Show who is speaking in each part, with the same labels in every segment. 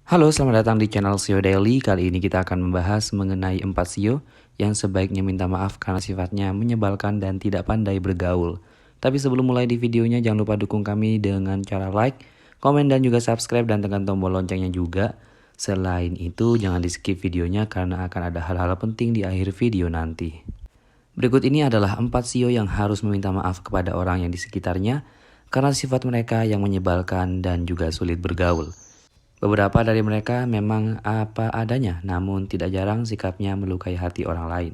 Speaker 1: Halo, selamat datang di channel SEO Daily. Kali ini kita akan membahas mengenai 4 SEO yang sebaiknya minta maaf karena sifatnya menyebalkan dan tidak pandai bergaul. Tapi sebelum mulai di videonya, jangan lupa dukung kami dengan cara like, komen, dan juga subscribe dan tekan tombol loncengnya juga. Selain itu, jangan di skip videonya karena akan ada hal-hal penting di akhir video nanti. Berikut ini adalah 4 SEO yang harus meminta maaf kepada orang yang di sekitarnya karena sifat mereka yang menyebalkan dan juga sulit bergaul. Beberapa dari mereka memang apa adanya, namun tidak jarang sikapnya melukai hati orang lain.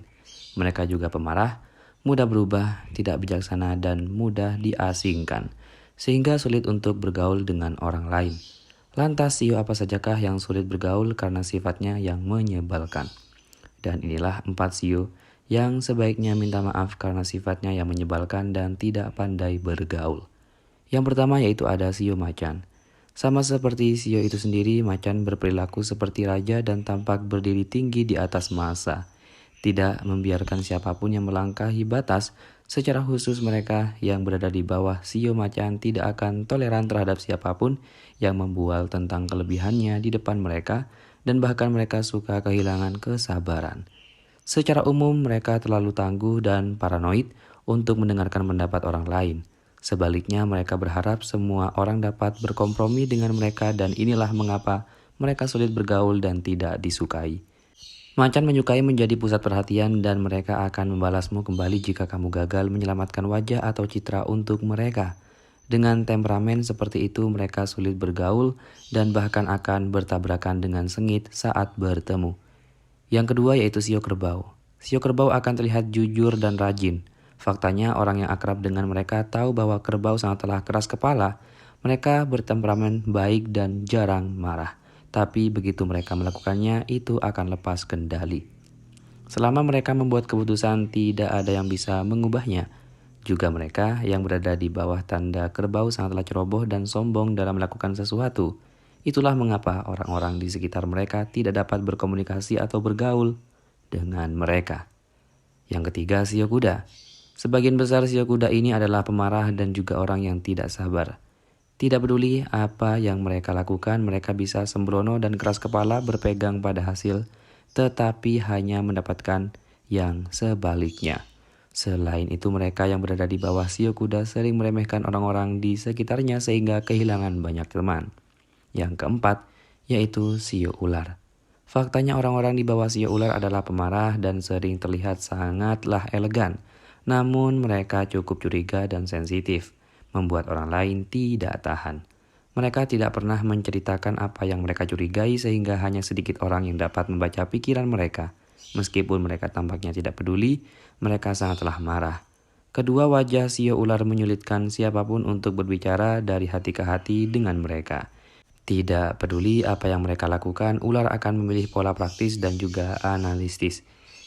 Speaker 1: Mereka juga pemarah, mudah berubah, tidak bijaksana, dan mudah diasingkan, sehingga sulit untuk bergaul dengan orang lain. Lantas, SEO apa sajakah yang sulit bergaul karena sifatnya yang menyebalkan? Dan inilah 4 SEO yang sebaiknya minta maaf karena sifatnya yang menyebalkan dan tidak pandai bergaul. Yang pertama yaitu ada SEO macan. Sama seperti SEO itu sendiri, macan berperilaku seperti raja dan tampak berdiri tinggi di atas massa. Tidak membiarkan siapapun yang melangkahi batas, secara khusus mereka yang berada di bawah SEO macan tidak akan toleran terhadap siapapun yang membual tentang kelebihannya di depan mereka, dan bahkan mereka suka kehilangan kesabaran. Secara umum mereka terlalu tangguh dan paranoid untuk mendengarkan pendapat orang lain. Sebaliknya mereka berharap semua orang dapat berkompromi dengan mereka, dan inilah mengapa mereka sulit bergaul dan tidak disukai. Macan menyukai menjadi pusat perhatian dan mereka akan membalasmu kembali jika kamu gagal menyelamatkan wajah atau citra untuk mereka. Dengan temperamen seperti itu mereka sulit bergaul dan bahkan akan bertabrakan dengan sengit saat bertemu. Yang kedua yaitu SEO kerbau. SEO kerbau akan terlihat jujur dan rajin. Faktanya orang yang akrab dengan mereka tahu bahwa kerbau sangatlah keras kepala. Mereka bertemperamen baik dan jarang marah. Tapi begitu mereka melakukannya, itu akan lepas kendali. Selama mereka membuat keputusan, tidak ada yang bisa mengubahnya. Juga mereka yang berada di bawah tanda kerbau sangatlah ceroboh dan sombong dalam melakukan sesuatu. Itulah mengapa orang-orang di sekitar mereka tidak dapat berkomunikasi atau bergaul dengan mereka. Yang ketiga, SEO kuda. Sebagian besar SEO kuda ini adalah pemarah dan juga orang yang tidak sabar. Tidak peduli apa yang mereka lakukan, mereka bisa sembrono dan keras kepala berpegang pada hasil, tetapi hanya mendapatkan yang sebaliknya. Selain itu, mereka yang berada di bawah SEO kuda sering meremehkan orang-orang di sekitarnya sehingga kehilangan banyak teman. Yang keempat, yaitu SEO ular. Faktanya orang-orang di bawah SEO ular adalah pemarah dan sering terlihat sangatlah elegan. Namun mereka cukup curiga dan sensitif, membuat orang lain tidak tahan. Mereka tidak pernah menceritakan apa yang mereka curigai sehingga hanya sedikit orang yang dapat membaca pikiran mereka. Meskipun mereka tampaknya tidak peduli, mereka sangatlah marah. Kedua wajah SEO ular menyulitkan siapapun untuk berbicara dari hati ke hati dengan mereka. Tidak peduli apa yang mereka lakukan, ular akan memilih pola praktis dan juga analitis.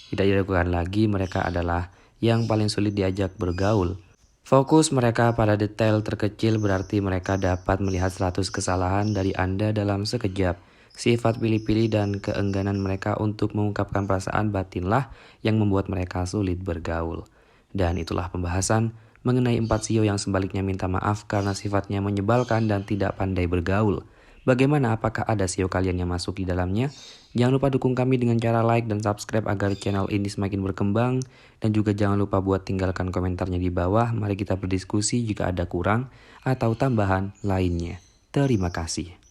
Speaker 1: Tidak diragukan lagi mereka adalah yang paling sulit diajak bergaul. Fokus mereka pada detail terkecil berarti mereka dapat melihat 100 kesalahan dari Anda dalam sekejap. Sifat pilih-pilih dan keengganan mereka untuk mengungkapkan perasaan batinlah yang membuat mereka sulit bergaul. Dan itulah pembahasan mengenai 4 SEO yang sebaliknya minta maaf karena sifatnya menyebalkan dan tidak pandai bergaul. Bagaimana, apakah ada SEO kalian yang masuk di dalamnya? Jangan lupa dukung kami dengan cara like dan subscribe agar channel ini semakin berkembang. Dan juga jangan lupa buat tinggalkan komentarnya di bawah. Mari kita berdiskusi jika ada kurang atau tambahan lainnya. Terima kasih.